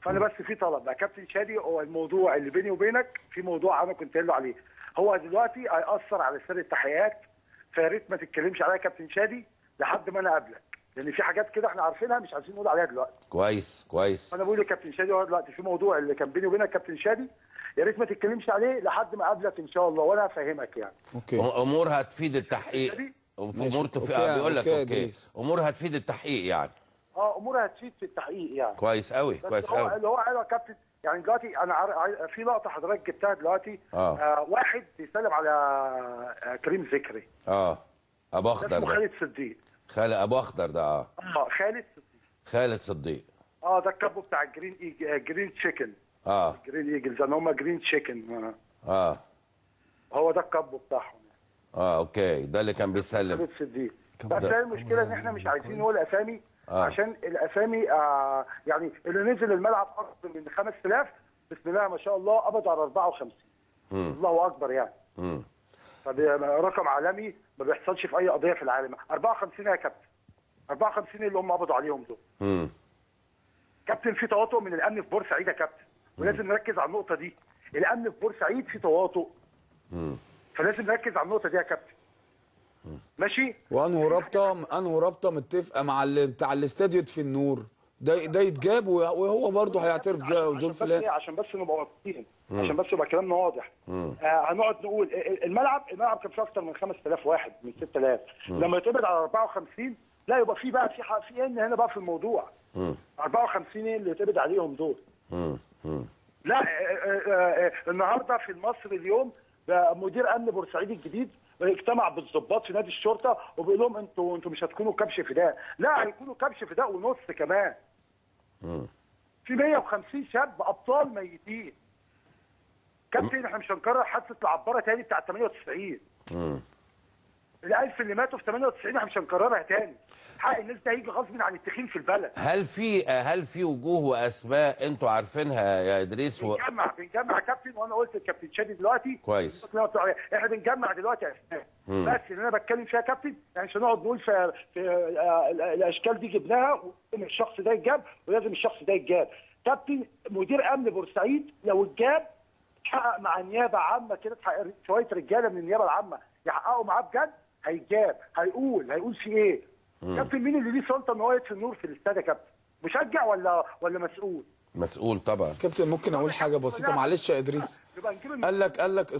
فانا بس في طلب يا كابتن شادي، هو الموضوع اللي بيني وبينك في موضوع انا كنت قايل له عليه، هو دلوقتي هيأثر على سير التحقيقات، فيا ريت ما تتكلمش عليها يا كابتن شادي لحد ما انا اقابلك، لان في حاجات كده احنا عارفينها مش عايزين نقول عليها دلوقتي. كويس كويس. انا بقول لكابتن شادي هو دلوقتي في موضوع اللي كان بيني وبينك كابتن شادي، يا ريت ما تتكلمش عليه لحد ما اقابلك ان شاء الله وانا هفهمك يعني. اوكي. امور هتفيد التحقيق. امور بيقول لك اوكي. امور هتفيد التحقيق يعني. امور هتفيد في التحقيق يعني. كويس قوي كويس قوي. اللي هو قاله يا كابتن يعني دلوقتي انا في لقطه حضرتك جبتها دلوقتي. واحد بيسلم على كريم ذكري. ابو اخضر ده اسمه خالد صديق. ابو اخضر ده خالد صديق. خالد صديق. ده الكابو بتاع جرين تشيكن. جرين ايجلز ان هم جرين تشيكن. هو ده الكابو بتاعهم. اوكي، ده اللي كان بيسلم. خالد صديق. بس هي المشكله ان احنا مش عايزين نقول اسامي عشان الاسامي يعني اللي نزل الملعب اكثر من 5000 بسم الله ما شاء الله قبض على 54. الله اكبر يعني. رقم عالمي ما بيحصلش في اي قضيه في العالم. 54 يا كابتن. 54 اللي هم قبضوا عليهم دول. كابتن في تواطؤ من الامن في بورسعيد يا كابتن، ولازم نركز على النقطه دي. الامن في بورسعيد في تواطؤ. فلازم نركز على النقطه دي يا كابتن. ماشي. وانه رابطه متفقه مع بتاع الاستاديو في النور ده يتجاب، وهو برضه هيعترف دول فلان. عشان بس نبقى واضحين، عشان بس يبقى كلامنا واضح. هنقعد نقول الملعب كان فيه اكتر من 5000 واحد من 6000. لما يتقبض على 54 لا يبقى في بقى في هنا بقى في الموضوع. 54 اللي يتقبض عليهم دول. لا النهارده في مصر اليوم مدير امن بورسعيد الجديد اجتمع بالضباط في نادي الشرطه وبيقول لهم انتوا مش هتكونوا كبش فداء، لا هيكونوا كبش فداء ونص كمان. في 150 شاب ابطال ميتين. كابتن احنا مش هنكرر حادثه العباره تاني بتاعت 98. ال1000 اللي ماتوا في 98 احنا مش هنكررها تاني. حق الناس ده هيجي غصب عن التخين في البلد. هل في وجوه واسماء انتوا عارفينها يا ادريس؟ بنجمع يا كابتن، وانا قلت للكابتن شادي دلوقتي كويس. احنا بنجمع دلوقتي اسماء. بس اللي انا بتكلم فيها يا كابتن يعني مش هنقعد نقول في الاشكال دي جبناها ولازم الشخص ده يتجاب ولازم الشخص ده يتجاب. كابتن مدير امن بورسعيد لو اتجاب يحقق مع النيابه عامه كده، شويه رجاله من النيابه العامه يحققوا معاه بجد، هيتجاب هيقول في ايه؟ كابتن مين اللي ليه سلطه ان هو يطفي النور في الاستاد يا كابتن؟ مشجع ولا مسؤول؟ مسؤول طبعا. كابتن ممكن اقول حاجه بسيطه معلش يا ادريس؟ قال لك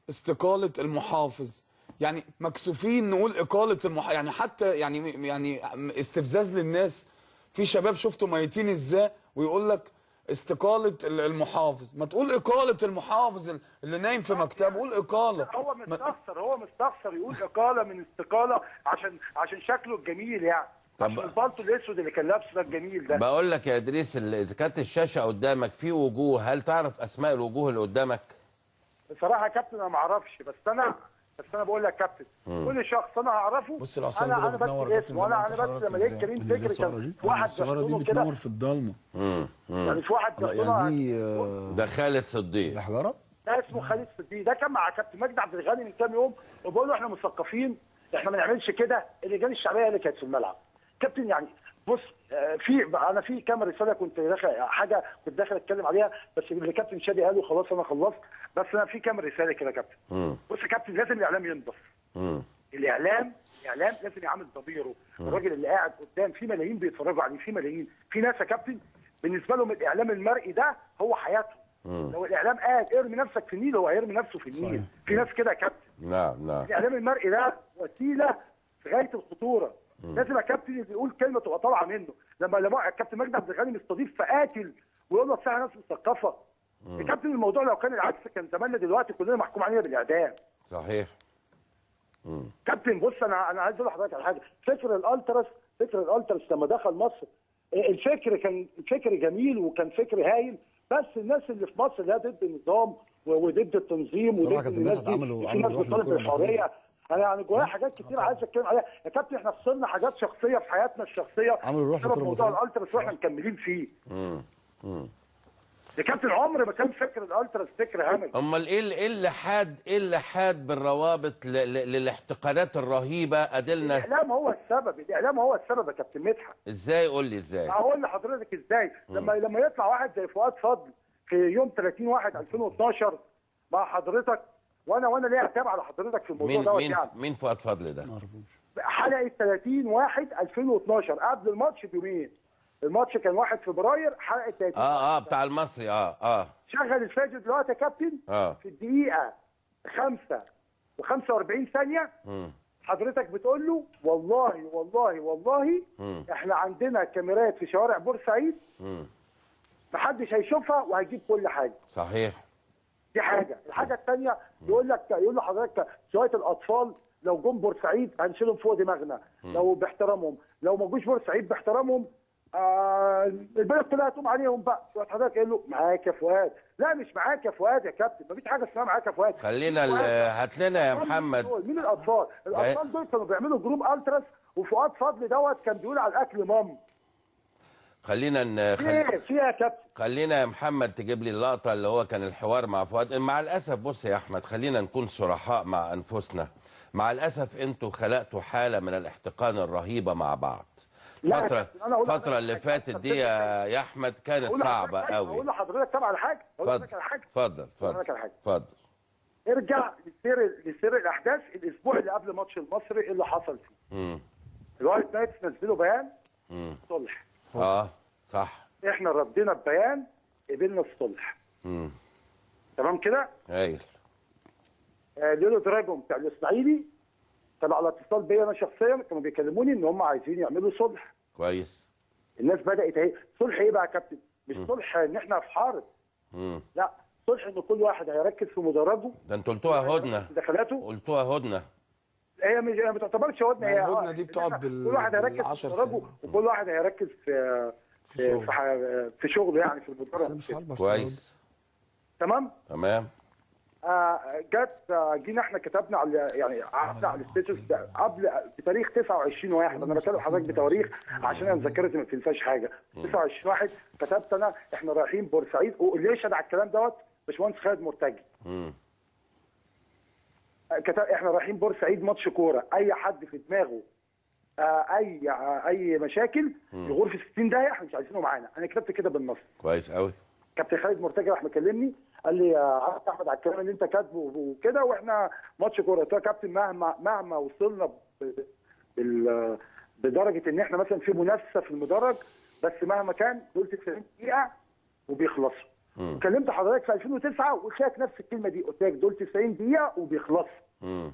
استقاله المحافظ، يعني مكسوفين نقول اقاله يعني حتى يعني استفزاز للناس. في شباب شفتوا ميتين ازاي ويقول لك استقاله المحافظ، ما تقول اقاله المحافظ اللي نايم في مكتبه، قول اقاله. هو مستخسر يقول اقاله من استقاله عشان شكله الجميل يعني. طب البلطو الاسود اللي كان لابسه ده الجميل ده. بقول لك يا ادريس، اذا كانت الشاشه قدامك في وجوه، هل تعرف اسماء الوجوه اللي قدامك؟ بصراحه يا كابتن انا ما اعرفش، بس انا بقول لك كابتن كل شخص انا هعرفه. بص العصام ده بتنور كابتن زي ما انا بس لما لقيت كريم فكري كان في واحد الصغيره دي بتنور في الضلمه. يعني في واحد ده خالد صديق الحجاره، ده اسمه خالد صديق. ده كان مع كابتن مجدي عبد الغني من كام يوم وبقول له احنا مثقفين، احنا ما نعملش كده. اللجان الشعبيه اللي كانت في الملعب كابتن يعني بص انا في كام رساله كنت داخل اتكلم عليها، بس اللي كابتن شادي قاله خلاص انا خلصت. بس انا في كام رساله كده يا كابتن. بص يا كابتن لازم الاعلام ينضف. الاعلام لازم يعمل ضميره. الراجل اللي قاعد قدام في ملايين بيتفرجوا عليه، في ناس يا كابتن بالنسبه لهم الاعلام المرئي ده هو حياتهم. لو الاعلام قاعد ارمي نفسك في النيل هو هيرمي نفسه في النيل. في ناس كده يا كابتن. نعم. الاعلام المرئي ده وسيله في غايه الخطوره. لازم يا كابتن اللي يقول كلمه تبقى طالعه منه. لما الكابتن مجدي عبد الغني مستضيف فقاتل ويقول له اصل ناس مثقفه. يا كابتن الموضوع لو كان العكس كان زماننا دلوقتي كلنا محكوم علينا بالاعدام. صحيح. كابتن بص انا عايز اقول لحضرتك على حاجه. فكر الالتراس لما دخل مصر الفكر كان فكر جميل وكان فكر هايل، بس الناس اللي في مصر اللي هي ضد النظام وضد التنظيم وضد الناس دي، في ناس بتطالب بالحريه. انا يعني جوايا حاجات كتير عايز اتكلم عليها يا كابتن. احنا خسرنا حاجات شخصيه في حياتنا الشخصيه عملوا روح بسبب موضوع الالتراس واحنا مكملين فيه. يا كابتن عمري ما كان فكر الالتراس فكر همج. امال ايه اللي حاد بالروابط للاحتقانات الرهيبه ادلنا؟ الاعلام هو السبب، الاعلام هو السبب يا كابتن مدحت. ازاي؟ قول لي ازاي. هقول لحضرتك ازاي. لما يطلع واحد زي فؤاد فضل في يوم 30/1/2012 مع حضرتك، وانا ليه عتاب على حضرتك في الموضوع دوت يعني. مين فؤاد فضل ده؟ حلقه 30/1/2012 قبل الماتش بيومين. الماتش كان 1 فبراير، حلقه 30. بتاع المصري. شغل الفيديو دلوقتي يا كابتن. في الدقيقه 5 و45 ثانيه حضرتك بتقول له والله والله والله احنا عندنا كاميرات في شوارع بورسعيد محدش هيشوفها وهيجيب كل حاجه. صحيح. دي حاجه. الحاجه الثانيه يقول لحضرتك شويه الاطفال لو جم بورسعيد هنشيلهم فوق دماغنا لو باحترامهم، لو ما جوش بورسعيد باحترامهم البلد كلها هتقوم عليهم بقى. حضرتك قال له معاك يا فؤاد. لا مش معاك يا فؤاد يا كابتن، مفيش حاجه اسمها معاك يا فؤاد. خلينا هات لنا يا محمد. مين الاطفال؟ الاطفال دول كانوا بيعملوا جروب التراس، وفؤاد فضل دوت كان بيقول على الاكل مام. خلينا فيها يا كابتن. خلينا يا محمد تجيب لي اللقطه اللي هو كان الحوار مع فؤاد. مع الاسف بص يا احمد، خلينا نكون صرحاء مع انفسنا. مع الاسف انتوا خلقتوا حاله من الاحتقان الرهيبه مع بعض. الفترة اللي فاتت دي يا احمد كانت صعبة قوي. اقول لحضرتك طبعا على حاجة. اتفضل. ارجع لسير الاحداث الاسبوع اللي قبل ماتش المصري. ايه اللي حصل فيه؟ الوايت نايتس نزلوا بيان صلح. صح. احنا ردينا ببيان قبلنا الصلح. تمام كده؟ هايل. ليلو دراجون بتاع الاسماعيلي كانوا على اتصال بيا انا شخصيا، كانوا بيكلموني ان هم عايزين يعملوا صلح. كويس. الناس بدات اهي. صلح ايه بقى يا كابتن؟ مش صلح ان احنا في حارب. لا، صلح ان كل واحد هيركز في مدرجه. ده انتوا قلتوها هدنه. دخلاته قلتوها هدنه. هي ما تعتبرش هدنه. هي الهدنه دي بتقعد كل واحد هيركز في مدرجه، وكل واحد هيركز في شغله يعني في المدرج. كويس. تمام. جينا احنا كتبنا على يعني عرضنا على الستاتوس قبل بتاريخ 29/1. انا بكلم حضرتك بتواريخ عشان انا ذاكرتي ما تنساش حاجه. 29/1 كتبت انا احنا رايحين بورسعيد. واللي يشهد على الكلام دوت باشمهندس خالد مرتجي. احنا رايحين بورسعيد ماتش كوره. اي حد في دماغه اي مشاكل يغور في 60 دقيقه احنا مش عايزينه معانا. انا كتبت كده بالنص. كويس قوي. كابتن خالد مرتجي راح مكلمني قال لي عارف احمد على الكلام اللي انت كاتبه وكده، واحنا ماتش كوره. قلت له يا كابتن مهما وصلنا بدرجه ان احنا مثلا في منافسه في المدرج، بس مهما كان دول 90 دقيقه وبيخلصوا. كلمت حضرتك في 2009 وقلت لك نفس الكلمه دي، قلت لك دول 90 دقيقه وبيخلصوا.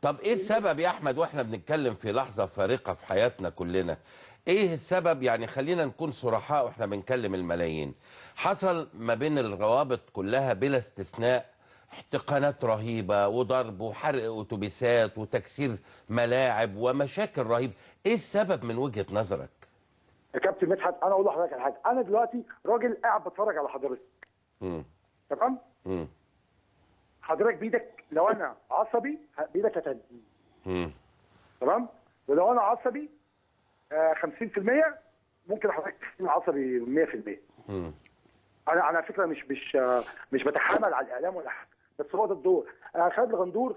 طب ايه السبب يا احمد واحنا بنتكلم في لحظه فارقه في حياتنا كلنا؟ ايه السبب؟ يعني خلينا نكون صرحاء واحنا بنكلم الملايين. حصل ما بين الروابط كلها بلا استثناء احتقانات رهيبه وضرب وحرق اتوبيسات وتكسير ملاعب ومشاكل رهيبه. ايه السبب من وجهه نظرك؟ يا كابتن مدحت انا اقول لحضرتك على حاجه. انا دلوقتي راجل قاعد بتفرج على حضرتك. تمام؟ حضرتك بايدك لو انا عصبي بايدك هتهديني. تمام؟ ولو انا عصبي 50% ممكن حضرتك تكون عصبي 100%. انا على فكره مش بتحامل على الاعلام ولا حاجه، بس هو ده الدور. خالد الغندور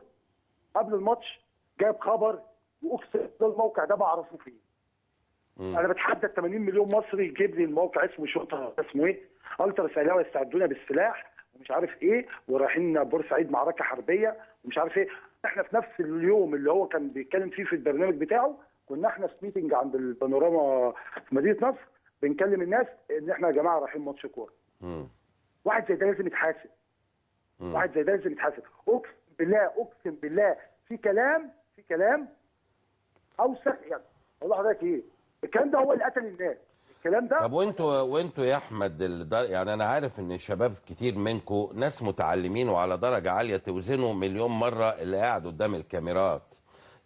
قبل الماتش جايب خبر واقسم الموقع ده بعرفه فيه. انا بتحدى 80 مليون مصري يجيب لي الموقع اسمه شرطه اسمه ايه؟ التراس اهلاوي يستعدونا بالسلاح ومش عارف ايه ورايحين بورسعيد معركه حربيه ومش عارف ايه. احنا في نفس اليوم اللي هو كان بيتكلم فيه في البرنامج بتاعه كنا احنا في ميتنج عند البانوراما في مدينه نصر بنكلم الناس ان احنا يا جماعه رايحين ماتش كوره. واحد زي ده لازم يتحاسب. واحد زي ده لازم يتحاسب. اقسم بالله في كلام اوسخ. يعني اقول لحضرتك ايه؟ الكلام ده هو اللي قتل الناس. الكلام ده. طب وانتوا يا احمد يعني انا عارف ان شباب كتير منكم ناس متعلمين وعلى درجه عاليه توزنوا مليون مره اللي قاعد قدام الكاميرات.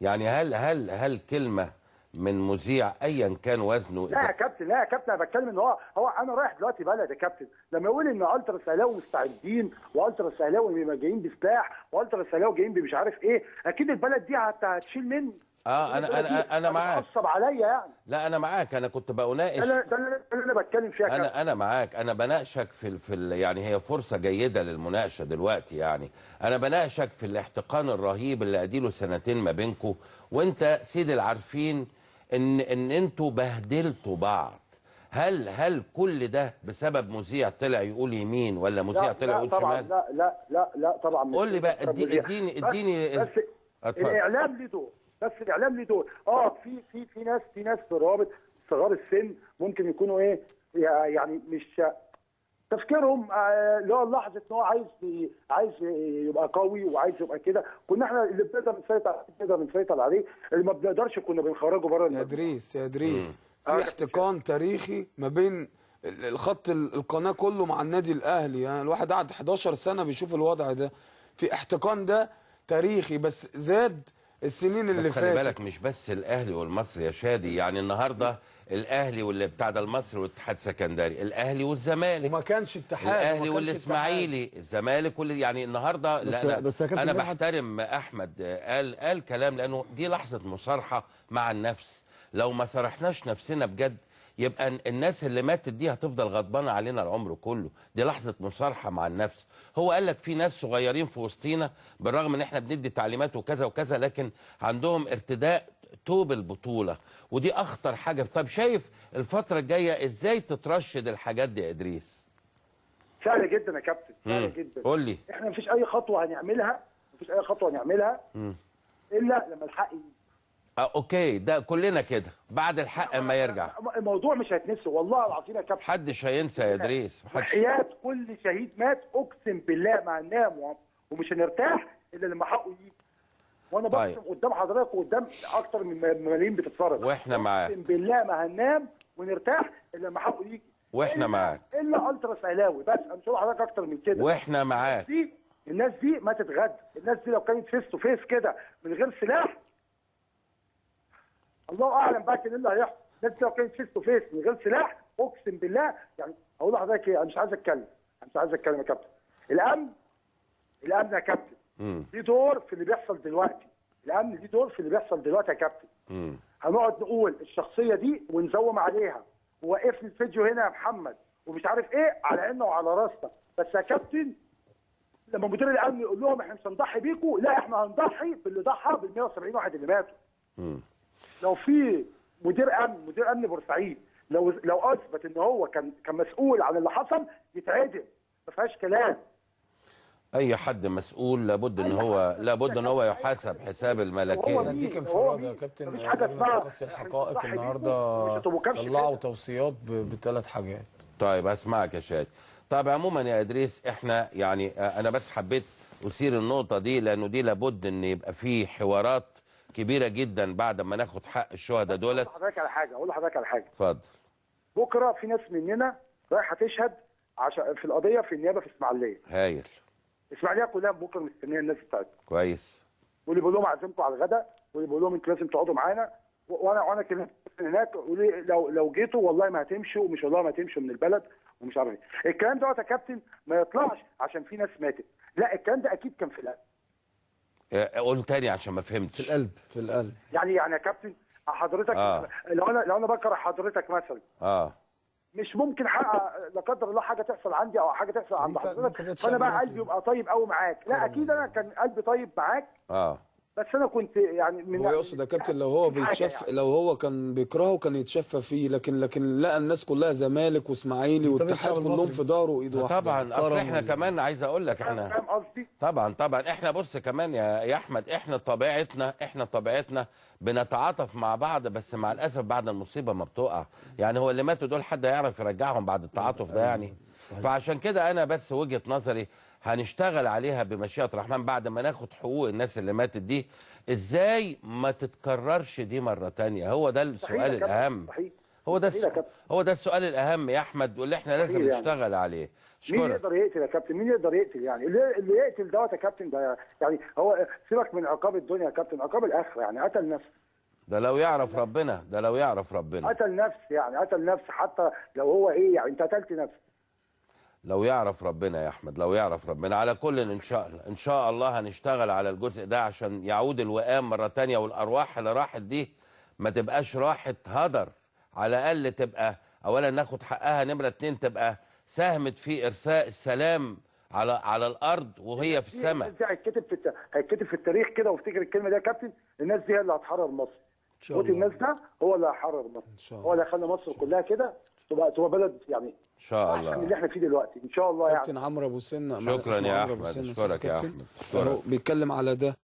يعني هل كلمه من مذيع ايا كان وزنه؟ لا يا كابتن انا بتكلم ان هو انا رايح دلوقتي بلد يا كابتن. لما يقول ان التراس اهلاوي مستعدين والتراس اهلاوي جايين بسلاح والتراس اهلاوي جايين بمش عارف ايه، اكيد البلد دي هتشيل مني. انا معاك. عصب عليا يعني. لا انا معاك، انا كنت بناقش. ده اللي انا بتكلم فيها. انا معاك، انا بناقشك يعني هي فرصه جيده للمناقشه دلوقتي. يعني انا بناقشك في الاحتقان الرهيب اللي اديله سنتين ما بينكم، وانت سيد العارفين ان انتوا بهدلتوا بعض. هل كل ده بسبب مذيع طلع يقول يمين ولا مذيع طلع يقول شمال؟ لا طبعا. قول لي بقى، اديني بس الاعلام له دور. الاعلام له دور. في ناس في روابط صغار السن ممكن يكونوا ايه يعني مش تفكيرهم اللي هو لحظه ان هو عايز يبقى قوي وعايز يبقى كده. كنا احنا اللي بنقدر نسيطر عليه، اللي ما بنقدرش كنا بنخرجه بره. يا ادريس في احتقان تاريخي ما بين الخط القناه كله مع النادي الاهلي. يعني الواحد قعد 11 سنه بيشوف الوضع ده، في احتقان ده تاريخي، بس زاد السنين اللي فاتت. فاتت. خلي بالك مش بس الاهلي والمصري يا شادي، يعني النهارده الاهلي واللي بتاع ده المصري والاتحاد السكندري، الاهلي والزمالك، وما كانش اتحاد، الاهلي والاسماعيلي، الزمالك يعني النهارده. بس انا بحترم احمد، قال كلام، لانه دي لحظه مصارحه مع النفس. لو ما صرحناش نفسنا بجد يبقى الناس اللي ماتت دي هتفضل غضبانه علينا العمر كله. دي لحظه مصارحه مع النفس. هو قال لك في ناس صغيرين في وسطينا بالرغم ان احنا بندي تعليمات وكذا وكذا، لكن عندهم ارتداء توب البطوله، ودي اخطر حاجه. طب شايف الفتره الجايه ازاي تترشد الحاجات دي يا ادريس؟ سهل جدا يا كابتن، سهل جدا. قول لي. احنا مفيش اي خطوه هنعملها الا لما الحق يجي. اوكي، ده كلنا كده بعد الحق ما يرجع. الموضوع مش هيتنسي والله العظيم يا كابتن. محدش هينسى يا ادريس. وحياة كل شهيد مات اقسم بالله ما هننام ومش هنرتاح الا لما حقه يجي. وانا بقسم قدام حضرتك وقدام اكتر من ملايين بتتفرج، واحنا معاك. اقسم بالله ما هننام ونرتاح الا لما حقه يجي. واحنا معاك. الا التراس اهلاوي بس، انا مش هقول لحضرتك اكتر من كده. واحنا معاك. الناس دي ما تتغدى. الناس دي لو كانت فيس تو فيس كده من غير سلاح، الله اعلم بقى كان ايه اللي هيحصل. الناس دي لو كانت فيس تو فيس من غير سلاح اقسم بالله، يعني اقول لحضرتك ايه، انا مش عايز اتكلم يا كابتن. الامن يا كابتن ليه دور في اللي بيحصل دلوقتي. الامن ليه دور في اللي بيحصل دلوقتي يا كابتن. هنقعد نقول الشخصيه دي ونزوم عليها، ووقف لي الفيديو هنا يا محمد ومش عارف ايه، على عيننا وعلى راسنا. بس يا كابتن لما مدير الامن يقول لهم احنا مش هنضحي بيكم، لا احنا هنضحي باللي ضحى بال 170 واحد اللي ماتوا. لو في مدير امن بورسعيد لو اثبت ان هو كان مسؤول عن اللي حصل يتعدم، ما فيهاش كلام. اي حد مسؤول لابد ان هو يحاسب حساب الملكيه. اديك انفراد يا كابتن. تقصي الحقائق النهارده طلعوا توصيات بثلاث حاجات. طيب اسمعك يا شادي. طيب عموما يا ادريس، احنا يعني انا بس حبيت اثير النقطه دي لانه دي لابد ان يبقى في حوارات كبيره جدا بعد ما ناخد حق الشهداء دولت. اقول لحضرتك على حاجه. اتفضل. بكره في ناس مننا رايحه تشهد في القضيه في النيابه في اسماعيليه. هايل. اسماعيليه كلها بكره مستنيه الناس بتاعتها. كويس. واللي بيقول لهم عزمكم على الغداء، واللي بيقول لهم انتوا لازم تقعدوا معانا، وانا كلمت هناك ولي لو جيتوا والله ما هتمشوا، ومش والله ما هتمشوا من البلد ومش عارف ايه. الكلام دوت يا كابتن ما يطلعش عشان في ناس ماتت، لا الكلام ده اكيد كان في القلب. قول تاني عشان ما فهمتش. في القلب يعني يا كابتن حضرتك لو انا بكره حضرتك مثلا مش ممكن لا قدر الله حاجه تحصل عندي او حاجه تحصل عند حضرتك فانا بقى قلبي يبقى طيب قوي معاك. لا اكيد انا كان قلبي طيب معاك. بس انا كنت يعني من هو يقصد يا كابتن لو هو بيتشف يعني. لو هو كان بيكرهه كان يتشفى فيه، لكن لقى الناس كلها زمالك واسماعيلي واتحاد كلهم في داره وايد واحده. طبعا اصل احنا كمان عايز اقول لك احنا فاهم قصدي. طبعا احنا بص كمان يا احمد، احنا طبيعتنا بنتعاطف مع بعض، بس مع الاسف بعد المصيبه ما بتقع. يعني هو اللي ماتوا دول حد يعرف يرجعهم بعد التعاطف ده يعني. فعشان كده انا بس وجهه نظري هنشتغل عليها بمشيئة الرحمن بعد ما ناخد حقوق الناس اللي ماتت دي، ازاي ما تتكررش دي مرة تانية. هو ده السؤال الأهم. هو ده السؤال الأهم يا أحمد، واللي احنا لازم نشتغل عليه. مين يقدر يقتل يا كابتن؟ مين يقدر يقتل يعني؟ اللي يقتل دوت يا كابتن ده يعني هو سيبك من عقاب الدنيا يا كابتن، عقاب الآخرة يعني قتل نفسه. ده لو يعرف ربنا، قتل نفس يعني، قتل نفس حتى لو هو ايه يعني انت قتلت نفس. لو يعرف ربنا يا احمد، لو يعرف ربنا. على كل ان شاء الله هنشتغل على الجزء ده عشان يعود الوئام مره تانية، والارواح اللي راحت دي ما تبقاش راحت هدر. على الاقل تبقى اولا ناخد حقها، نمره 2 تبقى ساهمت في ارساء السلام على الارض وهي في السماء. دي هيتكتب في التاريخ كده، وافتكر الكلمه دي يا كابتن، الناس دي هي اللي هتحرر مصر. موت الناس ده هو اللي هيحرر مصر، هو اللي هيخلي مصر كلها كده تبقى بلد يعني ان شاء الله احسن من اللي احنا فيه دلوقتي ان شاء الله. كابتن عمرو ابو سنه، شكرا يا احمد، اشكرك يا احمد، بيتكلم على ده.